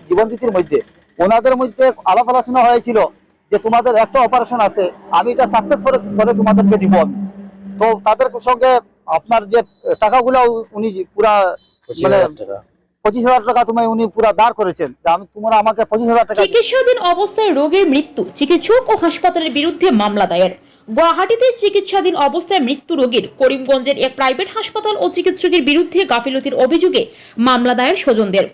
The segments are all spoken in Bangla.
জীবনজ্যোতির মধ্যে ওনাদের মধ্যে আলাপ আলোচনা হয়েছিল যে তোমাদের একটা অপারেশন আছে, আমি এটা সাকসেস করে তোমাদেরকে দিব আমি। তো তাদের সঙ্গে আপনার যে টাকাগুলো উনি পুরা মানে 25,000 টাকা উনি পুরা দাঁড় করেছেন, তোমরা আমাকে 25,000 টাকা। চিকিৎসাধীন অবস্থায় রোগীর মৃত্যু, চিকিৎসক ও হাসপাতালের বিরুদ্ধে মামলা দায়ের। গুয়াহাটিতে চিকিৎসাধীন অবস্থায় মৃত্যু রোগীর করিমগঞ্জের এক প্রাইভেট হাসপাতাল ও চিকিৎসকের বিরুদ্ধে গাফিলতির অভিযোগে মামলা দায়ের স্বজনদের।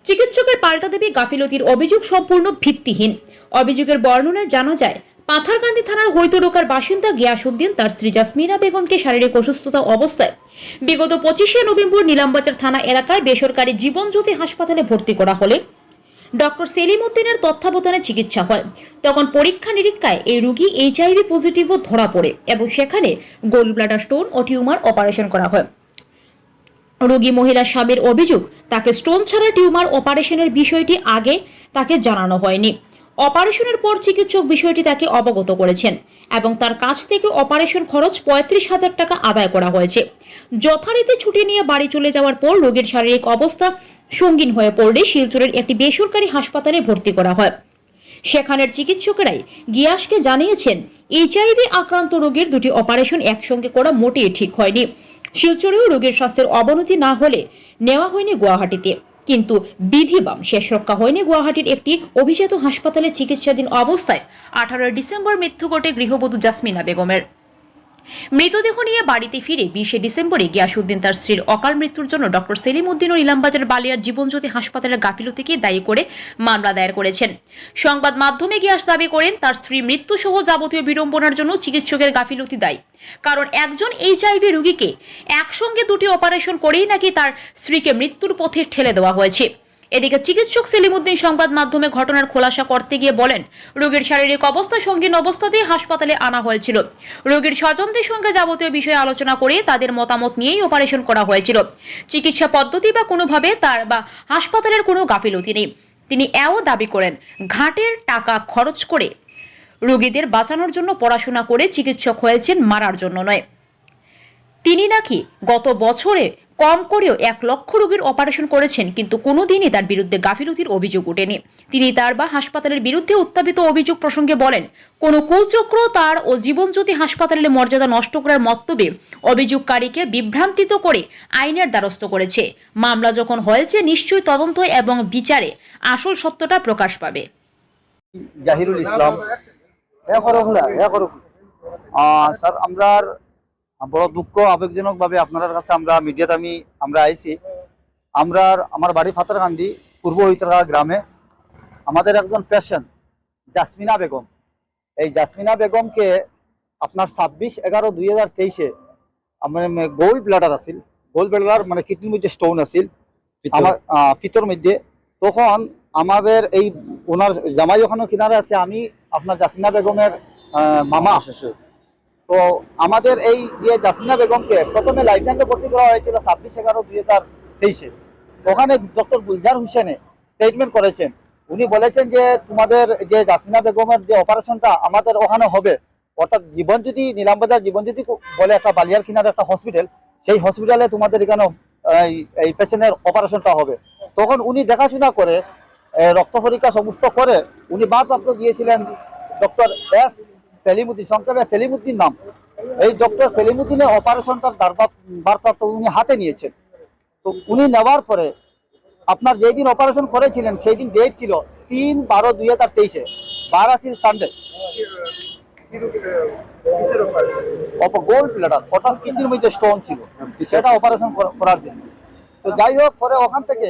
চিকিৎসকের পাল্টা দেবে গাফিলতির অভিযোগ সম্পূর্ণ ভিত্তিহীন। অভিযোগের বর্ণনায় জানা যায়, পাথারকান্দি থানার হৈতরকার বাসিন্দা গিয়াসউদ্দিন তার স্ত্রী জাসমিনা বেগমকে শারীরিক অসুস্থতা অবস্থায় বিগত 25শে নভেম্বর নিলামবাজার থানা এলাকার বেসরকারি জীবনজ্যোতি হাসপাতালে ভর্তি করা হলে ডক্টর সেলিম উদ্দিনের তত্ত্বাবধানে চিকিৎসা হয়। তখন পরীক্ষা নিরীক্ষায় এই রোগী এইচআইভি পজিটিভও ধরা পড়ে এবং সেখানে গোল ব্লাডার স্টোন ও টিউমার অপারেশন করা হয়। রোগী মহিলা স্বামীর অভিযোগ, তাকে স্টোন ছাড়া টিউমার অপারেশনের বিষয়টি আগে তাকে জানানো হয়নি। অপারেশনের পর চিকিৎসক বিষয়টি তাকে অবগত করেছেন এবং তার কাছ থেকে অপারেশন খরচ 35,000 টাকা আদায় করা হয়েছে। যথারীতি ছুটি নিয়ে বাড়ি চলে যাওয়ার পর রোগীর শারীরিক অবস্থা সঙ্গীন হয়ে পড়লে শিলচরের একটি বেসরকারি হাসপাতালে ভর্তি করা হয়। সেখানের চিকিৎসকেরাই গিয়াসকে জানিয়েছেন, এইচআইভি আক্রান্ত রোগীর দুটি অপারেশন একসঙ্গে করা মোটেই ঠিক হয়নি। শিলচরেও রোগীর স্বাস্থ্যের অবনতি না হলে নেওয়া হয়নি গুয়াহাটিতে, কিন্তু বিধিবাম শেষ রক্ষা হয়নি গুয়াহাটির একটি অভিজাত হাসপাতালে চিকিৎসাধীন অবস্থায় 18 ডিসেম্বর মৃত্যু ঘটে গৃহবধূ জাসমিনা বেগমের। মৃতদেহ নিয়ে বাড়িতে ফিরে 20শে ডিসেম্বরে গিয়াসউদ্দিন তার স্ত্রীর অকাল মৃত্যুর জন্য ডক্টর সেলিম উদ্দিন ও ইলামবাজার বালিয়ার জীবনজ্যোতি হাসপাতালের গাফিলতিকে দায়ী করে মামলা দায়ের করেছেন। সংবাদ মাধ্যমে গিয়াস দাবি করেন, তার স্ত্রীর মৃত্যু সহ যাবতীয় বিড়ম্বনার জন্য চিকিৎসকের গাফিলতি দায়ী। কারণ একজন এইচআইভি রোগীকে একসঙ্গে দুটি অপারেশন করেই নাকি তার স্ত্রীকে মৃত্যুর পথে ঠেলে দেওয়া হয়েছে। এদিকে চিকিৎসক সেলিম উদ্দিন সংবাদ মাধ্যমে ঘটনার খোলাসা করতে গিয়ে বলেন, রোগীর শারীরিক অবস্থা সঙ্গীন অবস্থাতেই হাসপাতালে আনা হয়েছিল। রোগীর স্বজনদের সঙ্গে যাবতীয় বিষয়ে আলোচনা করে তাদের মতামত নিয়েই অপারেশন করা হয়েছিল। চিকিৎসা পদ্ধতি বা কোনোভাবে তার বা হাসপাতালের কোনো গাফিলতি নেই। তিনি এও দাবি করেন, ঘাটের টাকা খরচ করে রোগীদের বাঁচানোর জন্য পড়াশোনা করে চিকিৎসক হয়েছেন, মারার জন্য নয়। তিনি নাকি গত বছরে কম করেও 1 লক্ষ রোগীর অপারেশন করেছেন, কিন্তু কোনোদিনই তার বিরুদ্ধে গাফিলতির অভিযোগ ওঠেনি। তিনি তার বা হাসপাতালের বিরুদ্ধে উত্থাপিত অভিযোগ প্রসঙ্গে বলেন, কোনো কুচক্র তার ও জীবনজ্যোতি হাসপাতালের মর্যাদা নষ্ট করার মতলবে অভিযোগকারীকে বিভ্রান্তিত করে আইনের দ্বারস্থ করেছে। মামলা যখন হয়েছে, নিশ্চয়ই তদন্ত এবং বিচারে আসল সত্যটা প্রকাশ পাবে। জাহিরুল ইসলাম স্যার, আমরা বড় দুঃখ আবেগজনক ভাবে আপনার কাছে আমরা মিডিয়াতে আমরা আইছি। আমার বাড়ি পাথারকান্দি পূর্ব হৈতরকা গ্রামে। আমাদের একজন পেশেন্ট জাসমিনা বেগম, এই জাসমিনা বেগমকে আপনার 26/11/2023-এ গোল্ড ব্লাডার আছিল, গোল্ড ব্লাডার মানে কিডনির মধ্যে স্টোন আছিল আমার পিতর মধ্যে। তখন আমাদের এই ওনার জামাই ওখানে কিনারে আছে, আমি আপনার জাসমিনা বেগমের মামা। তো আমাদের এই জাসমিনা বেগমকে প্রথমে লাইফলাইনে ভর্তি করা হয়েছিল 26/11/2023-এ। ওখানে ডক্টর গুলজার হোসেনে ট্রিটমেন্ট করেছেন। উনি বলেছেন যে তোমাদের যে জাসমিনা বেগমের যে অপারেশনটা আমাদের ওখানে হবে, অর্থাৎ জীবনজ্যোতি নিলামবাজার জীবনজ্যোতি বলে একটা বালিয়ার কিনারে একটা হসপিটাল, সেই হসপিটালে তোমাদের এখানে এই পেশেন্টের অপারেশনটা হবে। তখন উনি দেখাশোনা করে রক্ত পরীক্ষা সমস্ত করে উনি ভারপ্রাপ্ত দিয়েছিলেন ডক্টর এস সেলিমউদ্দিন, সংক্ষেপে সেলিমউদ্দিন নাম। এই ডক্টর সেলিমউদ্দিনের অপারেশনটার ভারপ্রাপ্ত উনি হাতে নিয়েছেন। তো উনি নেওয়ার পরে আপনার যেই দিন অপারেশন করেছিলেন সেই দিন ডেট ছিল 3/12/2023-এ, 12 ছিল সানডে। গোল্ড ব্লাডার অর্থাৎ কিডনির মধ্যে স্টোন ছিল, সেটা অপারেশন করার জন্য। তো যাই হোক, পরে ওখান থেকে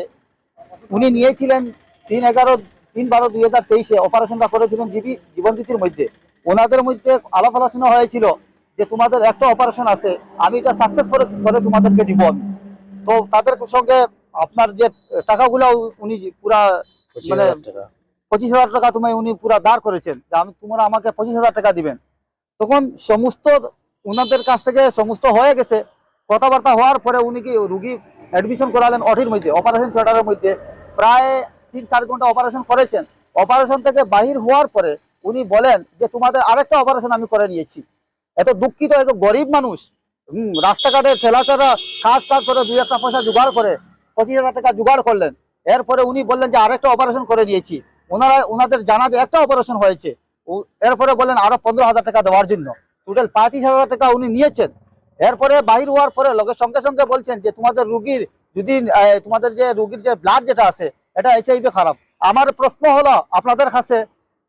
উনি নিয়েছিলেন 3/12/2023-এ অপারেশনটা করেছিলেন জীবনজ্যোতির মধ্যে। ওনাদের মধ্যে আলাপ আলোচনা হয়েছিল যে তোমাদের একটা অপারেশন আছে, আমি এটা সাকসেস করে তোমাদেরকে দিব আমি। তো তাদের সঙ্গে আপনার যে টাকাগুলো উনি পুরা মানে 25,000 টাকা উনি পুরা দাঁড় করেছেন, তোমরা আমাকে 25,000 টাকা দিবেন। তখন সমস্ত ওনাদের কাছ থেকে সমস্ত হয়ে গেছে, কথাবার্তা হওয়ার পরে উনি কি রুগী অ্যাডমিশন করালেন ওটির মধ্যে, অপারেশন থিয়েটারের মধ্যে। প্রায় 3-4 ঘন্টা অপারেশন করেছেন। অপারেশন থেকে বাহির হওয়ার পরে উনি বলেন যে তোমাদের আরেকটা অপারেশন আমি করে নিয়েছি। এত দুঃখিত, এত গরিব মানুষ, রাস্তাঘাটে ঠেলাচারা কাজ করে 2-1 পয়সা জোগাড় করে 25,000 টাকা জোগাড় করলেন। এরপরে উনি বললেন যে আরেকটা অপারেশন করে নিয়েছি। ওনাদের জানা যে একটা অপারেশন হয়েছে। এরপরে বললেন আরো 15,000 টাকা দেওয়ার জন্য, টোটাল 35,000 টাকা উনি নিয়েছেন। এরপরে বাহির হওয়ার পরে লোকের সঙ্গে সঙ্গে বলছেন যে তোমাদের রুগীর যদি তোমাদের যে রুগীর যে ব্লাড যেটা আছে এটা HIV খারাপ। আমার প্রশ্ন হলো আপনাদের কাছে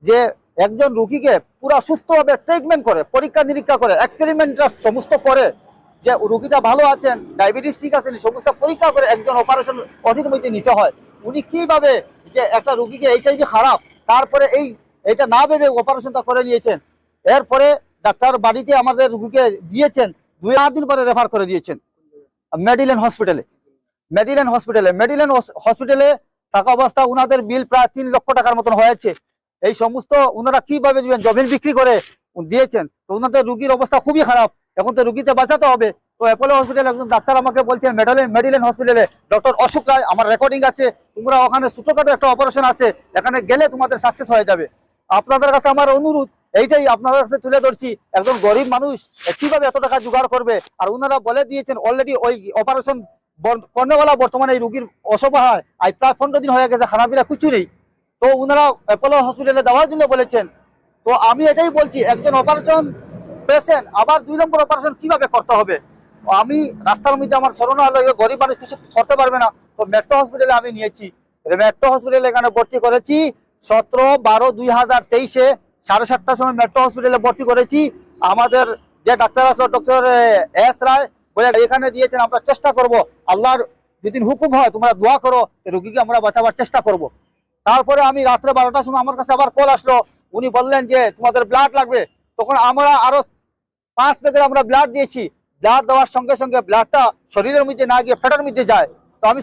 যে একজন রুগীকে পুরো সুস্থভাবে ট্রিটমেন্ট করে, পরীক্ষা নিরীক্ষা করে, এক্সপেরিমেন্টটা সমস্ত করে, যে রুগীটা ভালো আছেন, ডায়াবেটিস ঠিক আছেন, সমস্ত পরীক্ষা করে একজন অপারেশন অধীন মধ্যে নিতে হয়। উনি কিভাবে যে একটা রুগীকে HIV খারাপ, তারপরে এইটা না ভেবে অপারেশনটা করে নিয়েছেন। এরপরে ডাক্তার বাড়িতে আমাদের রুগীকে দিয়েছেন, 2-8 দিন পরে রেফার করে দিয়েছেন মেডিলেন হসপিটালে থাকা অবস্থা উনাদের বিল প্রায় 3 লক্ষ টাকার মতন হয়েছে। এই সমস্ত উনারা কিভাবে দিবেন, জমিন বিক্রি করে দিয়েছেন। তো উনাদের রুগীর অবস্থা খুবই খারাপ, এখন তো রুগীতে বাঁচাতে হবে। তো অ্যাপোলো হসপিটালে একজন ডাক্তার আমাকে বলছেন, মেডিলেন হসপিটালে ডক্টর অশোক রায়, আমার রেকর্ডিং আছে, তোমরা ওখানে ছোটখাটো একটা অপারেশন আছে, এখানে গেলে তোমাদের সাকসেস হয়ে যাবে। আপনাদের কাছে আমার অনুরোধ এইটাই আপনাদের কাছে তুলে ধরছি, একজন গরিব মানুষ কিভাবে এত টাকা জোগাড় করবে। আর উনারা বলে দিয়েছেন অলরেডি ওই অপারেশন করনেওয়ালা বর্তমানে এই রুগীর অসহায়, আজ প্রায় 15 দিন হয়ে গেছে, খানাপিনা কিছু নেই। তো উনারা অ্যাপোলো হসপিটালে দেওয়ার জন্য বলেছেন। তো আমি এটাই বলছি, একজন অপারেশন পেশেন্ট আবার 2 নম্বর অপারেশন কিভাবে করতে হবে। আমি রাস্তার মধ্যে আমার শরণালয়, গরিব মানুষ কিছু করতে পারবে না। তো মেট্রো হসপিটালে আমি নিয়েছি, মেট্রো হসপিটালে এখানে ভর্তি করেছি 17/12/2023 7:30টার সময় মেট্রো হসপিটালে ভর্তি করেছি। আমাদের যে ডাক্তার আসলো ডক্টর এস রায় বলে এখানে দিয়েছেন, আমরা চেষ্টা করব, আল্লাহর যদি হুকুম হয় তোমরা দোয়া করো, রোগীকে আমরা বাঁচাবার চেষ্টা করব। তারপরে আমি রাত্রে 12টার সময় আমার কাছে আবার কল আসলো, উনি বললেন যে তোমাদের ব্লাড লাগবে। তখন আমরা আরো 5 প্যাকেট আমরা ব্লাড দিয়েছি। ব্লাড দেওয়ার সঙ্গে সঙ্গে ব্লাডটা শরীরের মধ্যে না গিয়ে পেটের মধ্যে যায়। তো আমি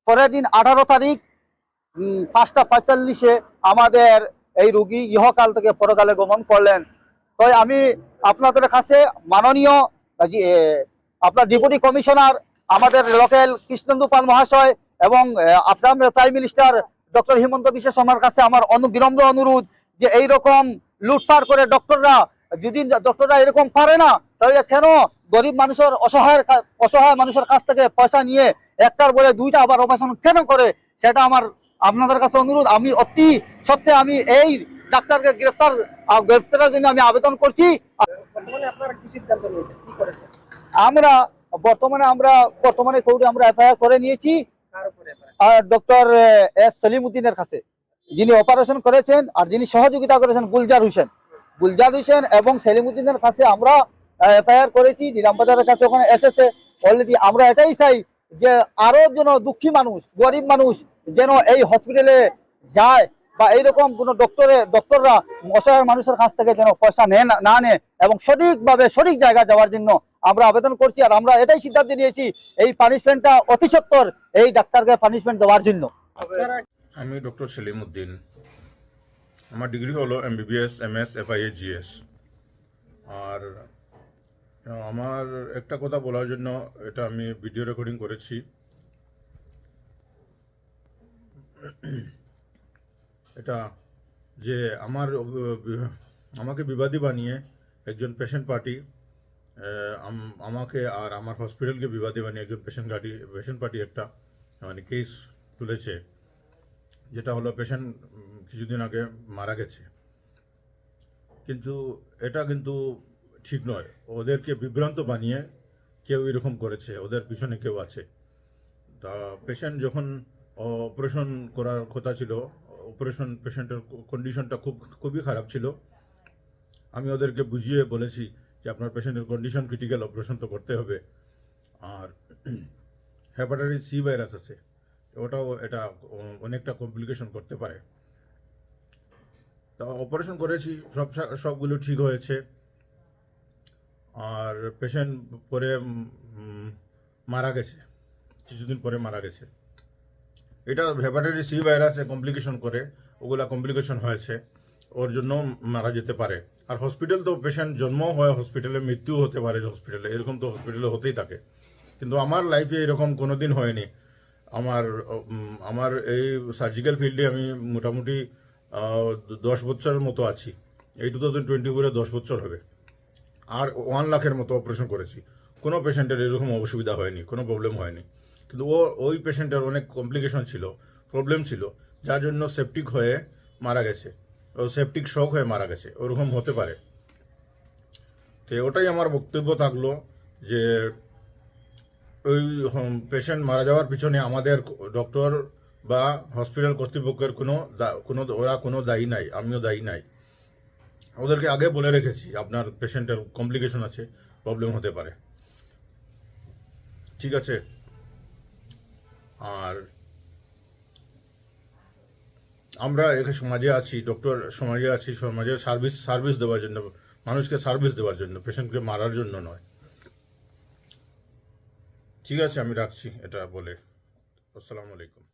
পরের দিন 18 তারিখ 5:45 আমাদের এই রুগী ইহকাল থেকে পরকালে গমন করলেন। তো আমি আপনাদের কাছে মাননীয় আপনার ডেপুটি কমিশনার আমাদের লোকাল কৃষ্ণেন্দু পাল মহাশয় এবং আসামের prime minister doctor Himanta Biswa শর্মার কাছে আমার বিনম্র অনুরোধ যে এইরকম লুটপাট করে যদি ডক্টররা এরকম পারে না, তাহলে কেন গরিব মানুষের অসহায় মানুষের কাছ থেকে পয়সা নিয়ে একটার বলে 2টা আবার অপারেশন কেন করে, সেটা আমার আপনাদের কাছে অনুরোধ। আমি অতি সত্ত্বে আমি এই ডাক্তারকে গ্রেফতারের জন্য আমি আবেদন করছি। বর্তমানে আপনারা কি সিদ্ধান্ত নিয়েছেন, কি করেছেন? আমরা বর্তমানে কোর্টে আমরা এফআইআর করে নিয়েছি কার উপরে আপনারা? আর ডক্টর এস সলিমউদ্দিনের কাছে, যিনি অপারেশন করেছেন আর যিনি সহযোগিতা করেছেন গুলজার হোসেন এবং সেলিমউদ্দিনের কাছে আমরা এফআইআর করেছি। নিলামবাজারের কাছে ওখানে এসেছে অলরেডি। আমরা এটাই চাই যে আরো যেন দুঃখী মানুষ, গরিব মানুষ যেন এই হসপিটালে যায় বা এইরকম কোন ডক্টররা অসহায় মানুষের কাছ থেকে যেন পয়সা না নেয় এবং সঠিকভাবে সঠিক জায়গায় যাওয়ার জন্য আমরা আবেদন করছি। আর আমরা এটাই সিদ্ধান্ত নিয়েছি এই পানিশমেন্টটা অতি সত্বর এই ডাক্তারকে পানিশমেন্ট দেওয়ার জন্য। আপনারা আমি ডক্টর সেলিমউদ্দিন, আমার ডিগ্রি হলো MBBS MS FIA GS। আর আমার একটা কথা বলার জন্য এটা আমি ভিডিও রেকর্ডিং করেছি। এটা যে আমাকে বিবাদী বানিয়ে একজন পেশেন্ট পার্টি আমাকে আর আমার হসপিটালকে বিবাদী বানিয়ে একজন পেশেন্ট পার্টি একটা মানে কেস তুলেছে, যেটা হলো পেশেন্ট কিছুদিন আগে মারা গেছে। কিন্তু এটা কিন্তু ঠিক নয়, ওদেরকে বিভ্রান্ত বানিয়ে কেউ এরকম করেছে, ওদের পিছনে কেউ আছে। তা পেশেন্ট যখন অপারেশন করার কথা ছিল, পেশেন্টের কন্ডিশনটা খুবই খারাপ ছিল। আমি ওদেরকে বুঝিয়ে বলেছি যে আপনার পেশেন্টের কন্ডিশন ক্রিটিক্যাল, অপারেশন তো করতে হবে। আর হেপাটাইটিস সি ভাইরাস আছে, এটা অনেকটা কমপ্লিকেশন করতে পারে। তা অপারেশন করেছি, সবগুলো ঠিক হয়েছে। আর পেশেন্ট পরে মারা গেছে, কিছুদিন পরে মারা গেছে। এটা হেপাটাইটিস সি ভাইরাসে কমপ্লিকেশন করে, ওগুলা কমপ্লিকেশন হয়েছে, ওর জন্য মারা যেতে পারে। আর হসপিটাল তো পেশেন্ট জন্ম হয় হসপিটালে, মৃত্যু হতে পারে হসপিটালে, এরকম তো হসপিটালে হতেই থাকে। কিন্তু আমার লাইফে এরকম কোনোদিন হয়নি। আমার এই সার্জিক্যাল ফিল্ডে আমি মোটামুটি 10 বছরের মতো আছি। এই 2024-এ 10 বছর হবে। আর 1 লাখের মতো অপারেশন করেছি, কোনো পেশেন্টের এরকম অসুবিধা হয়নি, কোনো প্রবলেম হয়নি। কিন্তু ওই পেশেন্টের অনেক কমপ্লিকেশন ছিল, প্রবলেম ছিল, যার জন্য সেপটিক হয়ে মারা গেছে, ও সেপটিক শক হয়ে মারা গেছে, ওরকম হতে পারে। তো ওটাই আমার বক্তব্য থাকলো যে ওই পেশেন্ট মারা যাওয়ার পিছনে আমাদের ডক্টর বা হসপিটাল কর্তৃপক্ষের ওরা কোনো দায়ী নাই, আমিও দায়ী নাই। ওদেরকে আগে বলে রেখেছি আপনার পেশেন্টের কমপ্লিকেশন আছে, প্রবলেম হতে পারে, ঠিক আছে। আর আমরা এখানে সমাজে আছি, ডক্টর সমাজে আছি, সমাজের সার্ভিস দেওয়ার জন্য, মানুষকে সার্ভিস দেওয়ার জন্য, পেশেন্টকে মারার জন্য নয়। ঠিক আছে, আমি রাখছি এটা বলে। আসসালামু আলাইকুম।